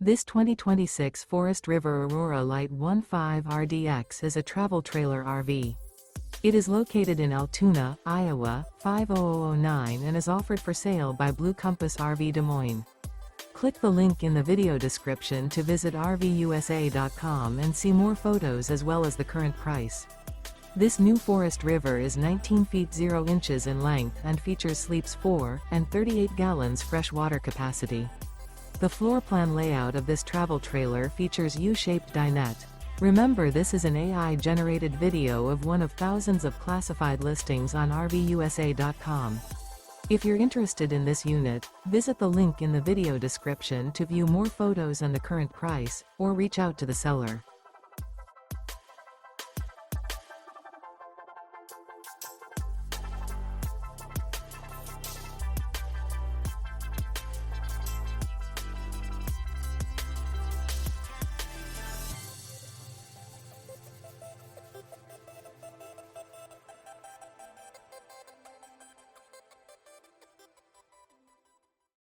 This 2026 Forest River Aurora Light 15 RDX is a travel trailer RV. It is located in Altoona, Iowa, 50009 and is offered for sale by Blue Compass RV Des Moines. Click the link in the video description to visit RVUSA.com and see more photos as well as the current price. This new Forest River is 19 feet 0 inches in length and features sleeps 4 and 38 gallons fresh water capacity. The floor plan layout of this travel trailer features U-Shaped Dinette. Remember, this is an AI-generated video of one of thousands of classified listings on RVUSA.com. If you're interested in this unit, visit the link in the video description to view more photos and the current price, or reach out to the seller.